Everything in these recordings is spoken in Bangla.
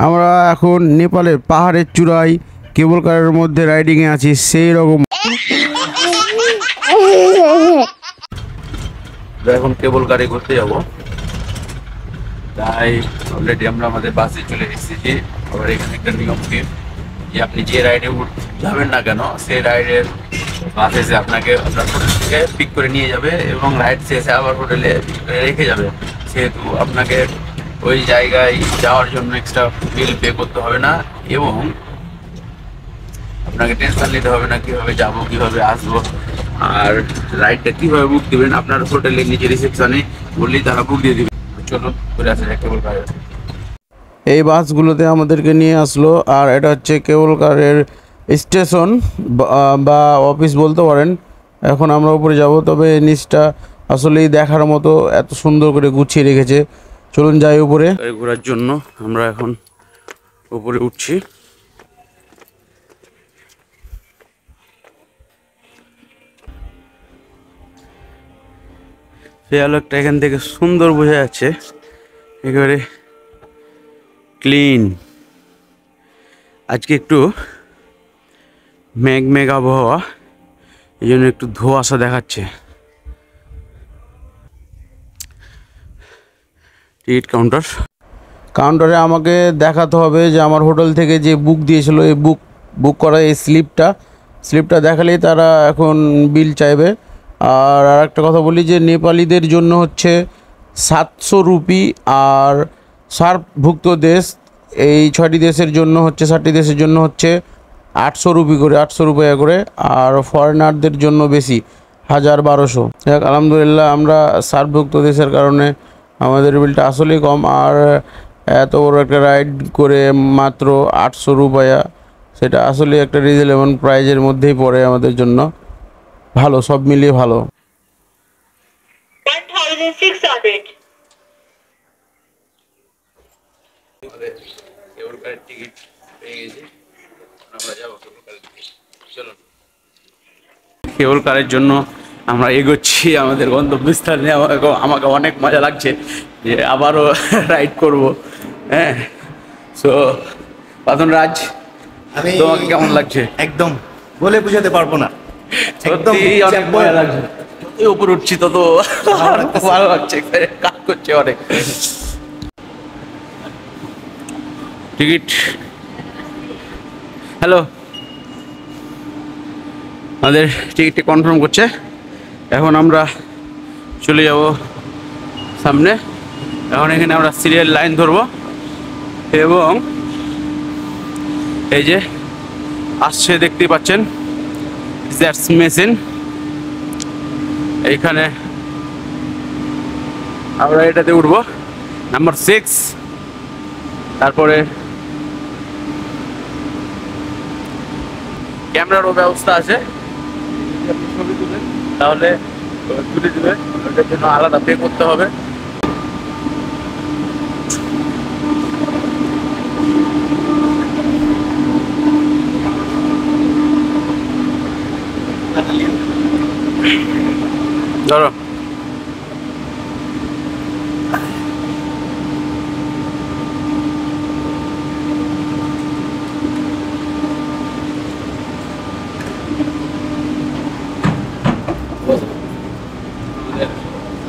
আমরা এখন নেপালের পাহাড়ের চূড়ায় কেবল কারের মধ্যে রাইডিংয়ে আছি, সেই রকম। এখন কেবল কারে ঘুরতে যাবো, তাই অলরেডি আমরা আমাদের বাসে চলে এসেছি। আবার এখানে একটা নিয়ম কি, যে আপনি যে রাইডে যাবেন না কেন, সেই রাইডের বাস এসে আপনাকে আপনার হোটেল থেকে পিক করে নিয়ে যাবে এবং রাইড শেষে আবার হোটেলে রেখে যাবে। সেহেতু আপনাকে ওই জায়গায় যাওয়ার জন্য এক্সট্রা বিল পে করতে হবে না এবং আপনাকে টেনশন নিতে হবে না কীভাবে যাবো, কীভাবে আসবো, আর রাইডটা কীভাবে বুক দেবেন আপনার হোটেলের নিচে রিসেপশনে বললেই তারা বুক দিয়ে দেবে। চলো ঘুরে আসা যাক কেবল কারে। এই বাসগুলোতে আমাদেরকে নিয়ে আসলো, আর এটা হচ্ছে কেবল কারের স্টেশন বা অফিস বলতে পারেন। এখন আমরা উপরে যাব, তবে নিচটা আসলেই দেখার মতো, এত সুন্দর করে গুছিয়ে রেখেছে। চলুন যাই উপরে। ঘোরার জন্য আমরা এখন উপরে উঠছি। সেই আলোকটা এখান থেকে সুন্দর বোঝা যাচ্ছে, একেবারে ক্লিন। আজকে একটু মেঘ মেঘ আবহাওয়া, এই জন্য একটু ধোঁয়াশা দেখাচ্ছে। টিকিট কাউন্টারে আমাকে দেখাতে হবে যে আমার হোটেল থেকে যে বুক দিয়েছিল, এই বুক করা এই স্লিপটা দেখালেই তারা এখন বিল চাইবে। আর একটা কথা বলি যে নেপালিদের জন্য হচ্ছে 700 রুপি, আর সার্কভুক্ত দেশ এই 6টি দেশের জন্য হচ্ছে, 7টি দেশের জন্য হচ্ছে 800 রুপি করে, 800 রুপিয়া করে। আর ফরেনারদের জন্য বেশি, 1000-1200। দেখ আলহামদুলিল্লাহ আমরা সার্কভুক্ত দেশের কারণে আমাদের বিলটা আসলেই কম। আর এত বড় একটা রাইড করে মাত্র 800 রুপিয়া, সেটা আসলে একটা রিজনেবল প্রাইজের মধ্যেই পড়ে আমাদের জন্য। ভালো, সব মিলিয়ে ভালো। 1600 কেবল কারের জন্য আমরা এগোচ্ছি আমাদের গন্তব্যস্থানে। আমাকে অনেক মজা লাগছে যে আবারও রাইড করব। হ্যাঁ, সো পাথন রাজ, তোমাকে কেমন লাগছে? একদম বলে বুঝাতে পারবো না, একদম অনেক মজা লাগছে। যতই উপরে উঠছি তত ভালো লাগছে, কাজ করছে অনেক। টিকিট, হ্যালো, আমাদের টিকিটটি কনফার্ম করছে। এখন আমরা চলে যাব সামনে। এখন এখানে আমরা সিরিয়াল লাইন ধরবো এবং এই যে আসছে দেখতেই পাচ্ছেন জেটস মেশিন, এইখানে আমরা এটাতে উঠবো নাম্বার 6। তারপরে ক্যামেরারও ব্যবস্থা আছে, আপনি ছবি তুলেন তাহলে তুলে দেবে, ওটার জন্য আলাদা পে করতে হবে। ধরো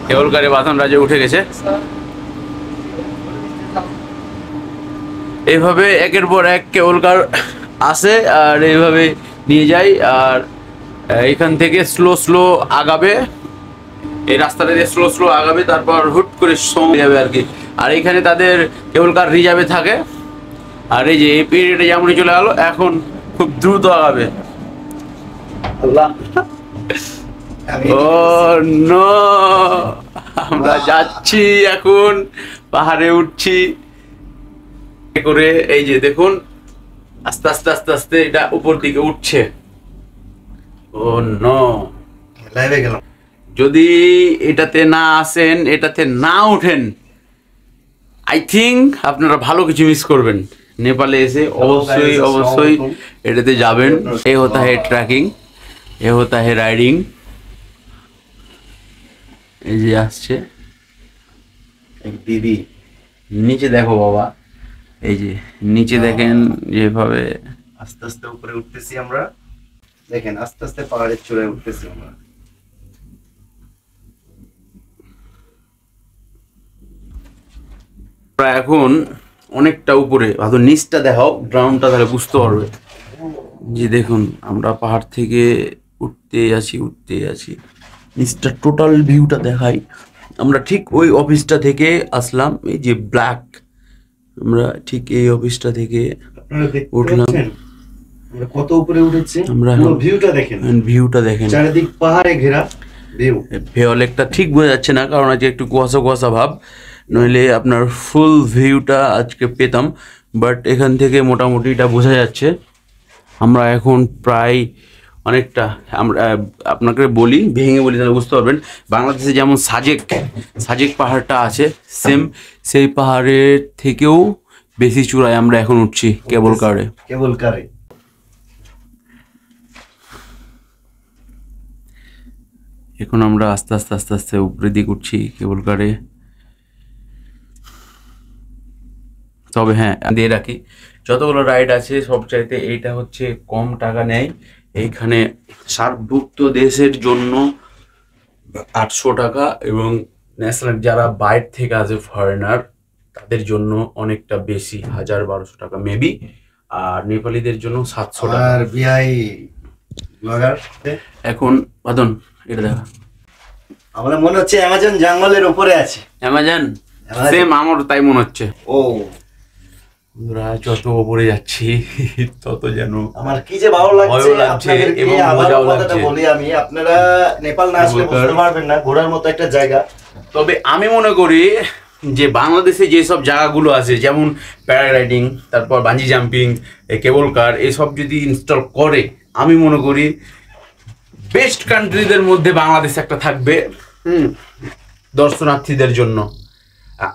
কেবল কারে বাঁধন রাজে উঠে গেছে। এইভাবে একের পর এক কেবল কার আসে আর এইভাবে নিয়ে যায়, আর এইখান থেকে স্লো আগাবে, এই রাস্তাটা দিয়ে স্লো আগাবে, তারপর হুট করে সময় যাবে আর কি। আর এইখানে তাদের কেবল কার রিজার্ভে থাকে। আর এই যে এই পিরিয়ডে যেমনই চলে গেল, এখন খুব দ্রুত আগাবে। আল্লাহ, ও নো, আমরা যাচ্ছি এখন, পাহাড়ে উঠছি করে। এই যে দেখুন আস্তে আস্তে আস্তে আস্তে এটা উপর দিকে উঠছে। ও নো, লাইভে গেলাম। যদি এটাতে না আসেন, এটাতে না উঠেন, আই থিঙ্ক আপনারা ভালো কিছু মিস করবেন। নেপালে এসে অবশ্যই এটাতে যাবেন। এ হতা হে ট্রেকিং, এ হতা হে রাইডিং। এই যে আসছে দিদি, নিচে দেখো বাবা, এই যে নিচে দেখেন যেভাবে আস্তে আস্তে উপরে উঠতেছি আমরা, দেখেন আস্তে আস্তে পাহাড়ের চূড়ায় উঠতেছি আমরা। প্রায় এখন অনেকটা উপরে, হয়তো নিচটা দেখাও গ্রাউন্ডটা, তাহলে বুঝতে পারবে। যে দেখুন আমরা পাহাড় থেকে উঠতেই আছি, নিচটা টোটাল ভিউটা দেখাই। আমরা ঠিক ওই অফিসটা থেকে আসলাম, এই যে ব্ল্যাক, আমরা ঠিক এই অফিসটা থেকে আপনারা দেখতে উঠলাম। পাচ্ছেন আমরা কত উপরে উঠেছি, আমরা পুরো ভিউটা দেখেন, ভিউটা দেখেন, চারিদিক পাহাড়ে ঘেরা ভিউ। অনেকটা ঠিক বোঝা যাচ্ছে না, কারণ আজকে একটু কুয়াশা কুয়াশা ভাব, নইলে আপনার ফুল ভিউটা আজকে পেতাম। বাট এখান থেকে মোটামুটি এটা বোঝা যাচ্ছে। আমরা এখন প্রায় অনেকটা, আমরা আপনাকে বলি, ভেঙে বলি তাহলে বুঝতে পারবেন। বাংলাদেশে যেমন সাজেক পাহাড়টা আছে, সেম সেই পাহাড়ের থেকেও বেশি চূড়ায় আমরা এখন উঠছি কেবল কারে। এখন আমরা আস্তে আস্তে উপরের দিকে উঠছি কেবল কারে। তবে হ্যাঁ দিয়ে রাখি, যতগুলো রাইড আছে সব চাইতে এইটা হচ্ছে কম টাকা নেয়। এইখানে সার্কভুক্ত দেশের জন্য 800 টাকা, এবং ন্যাশনাল যারা বাইরে থেকে আসে ফরেনার তাদের জন্য অনেকটা বেশি, 1000-1200 টাকা মেবি, আর নেপালিদের জন্য 700 টাকা। আর বিআই ব্লগার এখন বাদন এটা দেখা, আমাদের মনে হচ্ছে অ্যামাজন জঙ্গলের উপরে আছে। অ্যামাজন সেম, আমার তাই মনে হচ্ছে। ও আমরা যত উপরে যাচ্ছি তত যেন আমার কি যে ভালো লাগছে এবং মজাও লাগছে। বলি আমি, আপনারা নেপাল না আসলে বুঝতে পারবেন না, ঘোরার মতো একটা জায়গা। তবে আমি মনে করি যে বাংলাদেশে যেসব জায়গাগুলো আছে, যেমন প্যারাগ্লাইডিং, তারপর বাঞ্জি জাম্পিং, কেবল কার, এসব যদি ইনস্টল করে, আমি মনে করি বেস্ট কান্ট্রিদের মধ্যে বাংলাদেশ একটা থাকবে দর্শনার্থীদের জন্য।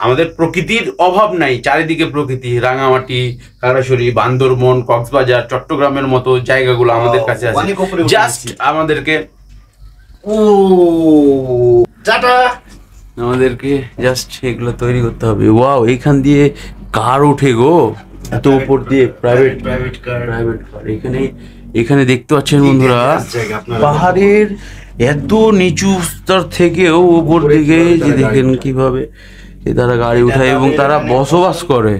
আমাদের প্রকৃতির অভাব নাই, চারিদিকে প্রকৃতি, রাঙামাটি, খাগড়াছড়ি, বান্দরবন, কক্সবাজার, চট্টগ্রামের মতো জায়গাগুলো আমাদের কাছে আছে। জাস্ট আমাদেরকে জাস্ট এগুলো তৈরি করতে হবে। ওয়াও, এইখান দিয়ে কার ওঠে গো, এত উপর দিয়ে, প্রাইভেট কার। এখানে দেখতে পাচ্ছেন বন্ধুরা, পাহাড়ের এত নিচু স্তর থেকেও উপর দিকে যে দেখেন কিভাবে তারা গাড়ি উঠায়, এবং তারা বসবাস করে,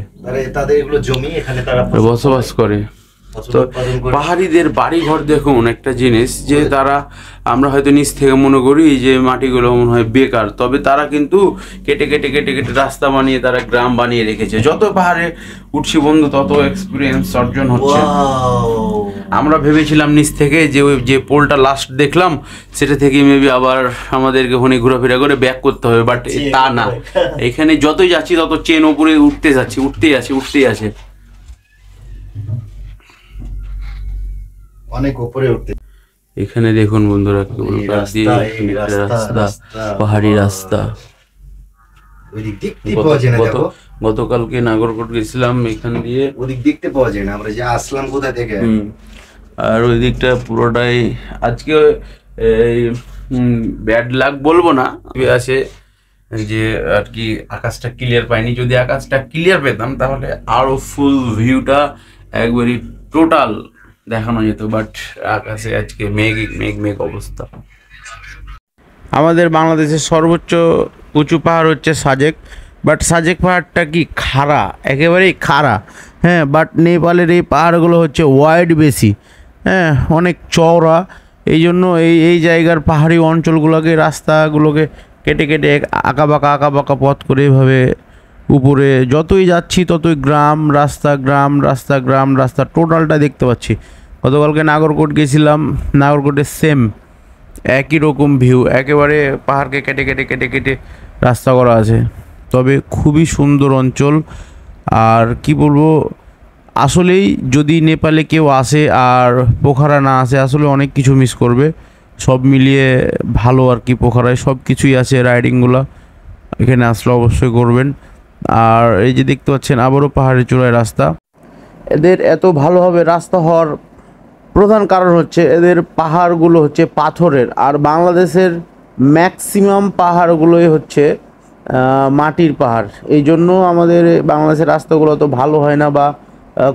তাদের এগুলো জমি, এখানে তারা বসবাস করে। তো পাহাড়িদের বাড়ি ঘর দেখুন একটা জিনিস, যে তারা, আমরা হয়তো নিচ থেকে মনে করি যে মাটিগুলো মনে হয় বেকার, তবে তারা কিন্তু কেটে কেটে কেটে কেটে রাস্তা বানিয়ে তারা গ্রাম বানিয়ে রেখেছে। যত পাহাড়ে উঠছি বন্ধু তত এক্সপিরিয়েন্স অর্জন হচ্ছে। আমরা ভেবেছিলাম নিচ থেকে যে পোলটা লাস্ট দেখলাম সেটা থেকে মেবি আবার আমাদেরকে ওখানে ঘোরাফেরা করে ব্যাক করতে হবে, বাট তা না, এখানে যতই যাচ্ছি তত চেন উপরে উঠতেই আছে। অনেক উপরে উঠতে। এখানে দেখুন বন্ধুরা, রাস্তা, পাহাড়ি রাস্তা। গতকালকে নাগরকোট গেছিলাম, এখান দিয়ে ওদিক দেখতে পাওয়া যায় না, আমরা যে আসলাম কোথা থেকে। আর ওই দিকটা পুরোটাই আজকে ব্যাড লাক বলবো না, আছে যে আর কি আকাশটা ক্লিয়ার পাইনি। যদি আকাশটা ক্লিয়ার পেতাম তাহলে আরো ফুল ভিউটা একবারই টোটাল দেখানো যেত, বাট আকাশে আজকে মেঘ অবস্থা। আমাদের বাংলাদেশের সর্বোচ্চ উঁচু পাহাড় হচ্ছে সাজেক, বাট সাজেক পাহাড়টা কি খাড়া, একেবারেই খাড়া। হ্যাঁ, বাট নেপালের এই পাহাড়গুলো হচ্ছে ওয়াইড বেশি, হ্যাঁ, অনেক চওড়া। এই জন্য এই জায়গার পাহাড়ি অঞ্চলগুলোকে, রাস্তাগুলোকে কেটে কেটে আঁকা বাঁকা পথ করে এভাবে উপরে যতই যাচ্ছি ততই গ্রাম রাস্তা টোটালটা দেখতে পাচ্ছি। গতকালকে নাগরকোট গেছিলাম, নাগরকোটের সেম একই রকম ভিউ, একেবারে পাহাড়কে কেটে কেটে রাস্তা করা আছে। তবে খুবই সুন্দর অঞ্চল। আর কি বলবো, আসলেই যদি নেপালে কেউ আসে আর পোখারা না আসে, আসলে অনেক কিছু মিস করবে। সব মিলিয়ে ভালো আর কি, পোখারায় সব কিছুই আছে, রাইডিংগুলো এখানে আসলে অবশ্যই করবেন। আর এই যে দেখতে পাচ্ছেন আবারও পাহাড়ের চূড়ায় রাস্তা। এদের এত ভালোভাবে রাস্তা হওয়ার প্রধান কারণ হচ্ছে এদের পাহাড়গুলো হচ্ছে পাথরের, আর বাংলাদেশের ম্যাক্সিমাম পাহাড়গুলোই হচ্ছে মাটির পাহাড়, এই জন্য আমাদের বাংলাদেশের রাস্তাগুলো তো ভালো হয় না বা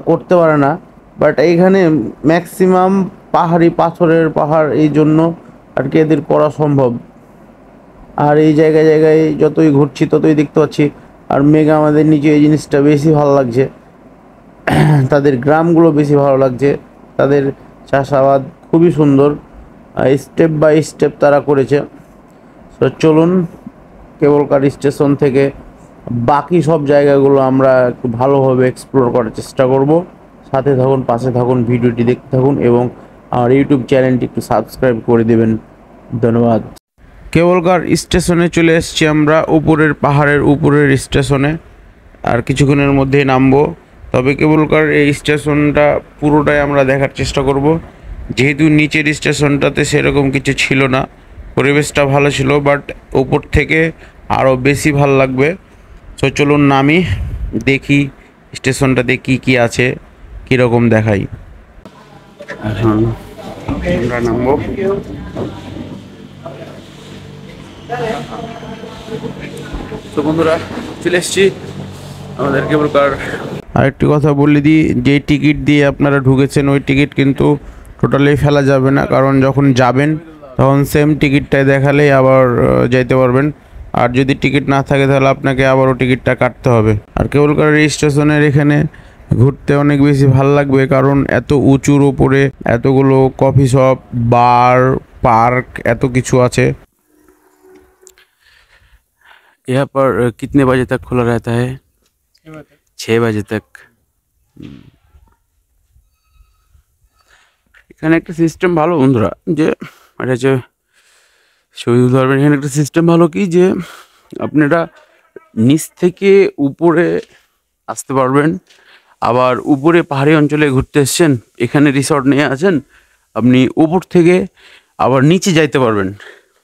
করতে পারে না। বাট এইখানে ম্যাক্সিমাম পাহাড়ি পাথরের পাহাড়, এই জন্য আর কি এদের করা সম্ভব। আর এই জায়গায় জায়গায় যতই ঘুরছি ততই দেখতে পাচ্ছি, আর মেঘ আমাদের নিচে এই জিনিসটা বেশি ভালো লাগছে। তাদের গ্রামগুলো বেশি ভালো লাগছে, তাদের চাষাবাদ খুবই সুন্দর, স্টেপ বাই স্টেপ তারা করেছে। তো চলুন কেবল কার স্টেশন থেকে বাকি সব জায়গাগুলো আমরা একটু ভালোভাবে এক্সপ্লোর করার চেষ্টা করব। সাথে থাকুন, পাশে থাকুন, ভিডিওটি দেখতে থাকুন এবং আমার ইউটিউব চ্যানেলটি একটু সাবস্ক্রাইব করে দেবেন। ধন্যবাদ। কেবলকার স্টেশনে চলে এসেছি আমরা, উপরের পাহাড়ের উপরের স্টেশনে, আর কিছুক্ষণের মধ্যেই নামবো। তবে কেবলকার এই স্টেশনটা পুরোটাই আমরা দেখার চেষ্টা করব, যেহেতু নিচের স্টেশনটাতে সেরকম কিছু ছিল না, পরিবেশটা ভালো ছিল, বাট উপর থেকে আরও বেশি ভালো লাগবে। তো চলুন নামি, দেখি স্টেশনটাতে কি কি আছে, কীরকম দেখাই। এখন আমরা নামবো। তো বন্ধুরা চলে এসেছি আমাদের কেবল কার। আরেকটি কথা বলে দিই, যে টিকিট দিয়ে আপনারা ঢুকেছেন ওই টিকিট কিন্তু টোটালি ফেলা যাবে না, কারণ যখন যাবেন তখন সেম টিকিটটাই দেখালেই আবার যাইতে পারবেন। আর যদি টিকিট না থাকে তাহলে আপনাকে আবারও টিকিটটা কাটতে হবে। আর কেবল কার স্টেশনের এখানে ঘুরতে অনেক বেশি ভালো লাগবে, কারণ এত উঁচুর ওপরে এতগুলো কফি শপ, বার, পার্ক, এত কিছু আছে। यहाँ पर कितने बजे तक खुला रहता है? 6 बजे तक। এখানে একটা সিস্টেম ভালো বন্ধুরা, যে এটা হচ্ছে শহীদ ধরবেন। এখানে একটা সিস্টেম ভালো কি, যে আপনারা নিচ থেকে উপরে আসতে পারবেন। আবার উপরে পাহাড়ি অঞ্চলে ঘুরতে এসছেন, এখানে রিসর্ট নিয়ে আছেন, আপনি উপর থেকে আবার নিচে যাইতে পারবেন।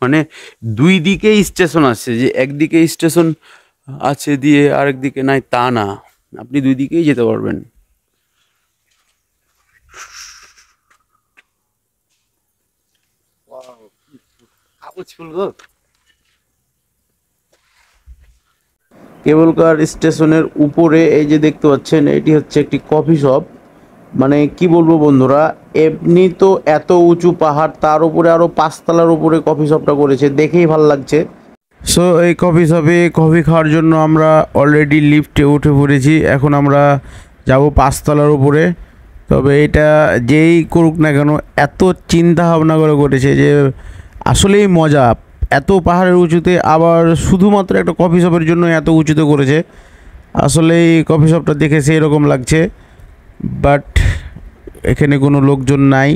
মানে দুই দিকেই স্টেশন আছে, যে একদিকে স্টেশন আছে দিয়ে আরেক দিকে নাই তা না, আপনি দুই দিকেই যেতে পারবেন। কেবল কার স্টেশনের উপরে এই যে দেখতে পাচ্ছেন, এটি হচ্ছে একটি কফি শপ। মানে কি বলবো বন্ধুরা, এমনি তো এত উঁচু পাহাড়, তার উপরে আরও 5 তলার উপরে কফি শপটা করেছে, দেখেই ভালো লাগছে। সো এই কফি শপে কফি খাওয়ার জন্য আমরা অলরেডি লিফটে উঠে পড়েছি। এখন আমরা যাব 5 তলার উপরে। তবে এটা যেই করুক না কেন, এত চিন্তা ভাবনা করে করেছে যে আসলেই মজা। এত পাহাড়ের উঁচুতে আবার শুধুমাত্র একটা কফি শপের জন্য এত উঁচুতে করেছে। আসলে এই কফি শপটা দেখে সেই রকম লাগছে, বাট এখানে কোনো লোকজন নাই,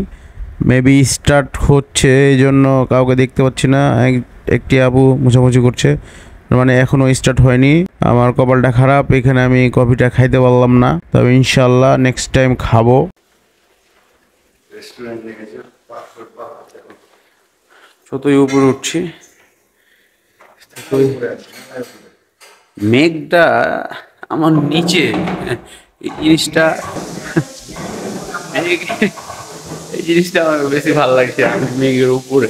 মেবি স্টার্ট হচ্ছে, এই জন্য কাউকে দেখতে পাচ্ছি না। একটি আপু মোছামুছি করছে, মানে এখনও স্টার্ট হয়নি। আমার কপালটা খারাপ, এখানে আমি কফিটা খাইতে পারলাম না, তবে ইনশাল্লাহ নেক্সট টাইম খাবো। যতই উপরে উঠছি মেঘটা আমার নিচে, এই জিনিসটা এই জিনিসটা আমার বেশি ভালো লাগছে, আমি মেঘের উপরে।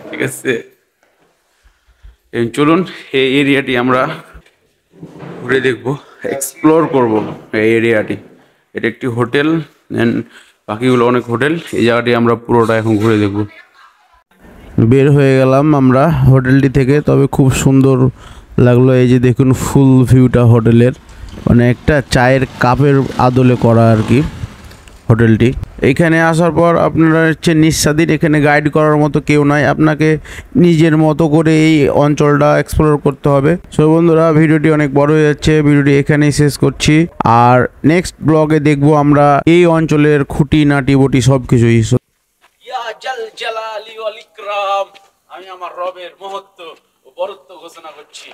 ঠিক আছে, চলুন এই এরিয়াটি আমরা ঘুরে দেখবো, এক্সপ্লোর করব এই এরিয়াটি। এটা একটি হোটেল, অ্যান্ড বাকিগুলো অনেক হোটেল। এই জায়গাটি আমরা পুরোটা এখন ঘুরে দেখব। বের হয়ে গেলাম আমরা হোটেলটি থেকে, তবে খুব সুন্দর লাগলো। এই যে দেখুন ফুল ভিউটা হোটেলের, মানে একটা চায়ের কাপের আদলে করা আর কি হোটেলটি। এইখানে আসার পর আপনারা হচ্ছে নিঃস্বাধীন, এখানে গাইড করার মতো কেউ নাই, আপনাকে নিজের মতো করে এই অঞ্চলটা এক্সপ্লোর করতে হবে। সো বন্ধুরা, ভিডিওটি অনেক বড় হয়ে যাচ্ছে, ভিডিওটি এখানেই শেষ করছি। আর নেক্সট ব্লগে দেখবো আমরা এই অঞ্চলের খুঁটি নাটি বটি সব কিছুই। আমি আমার রবের মহত্ব ও বরত্ব ঘোষণা করছি।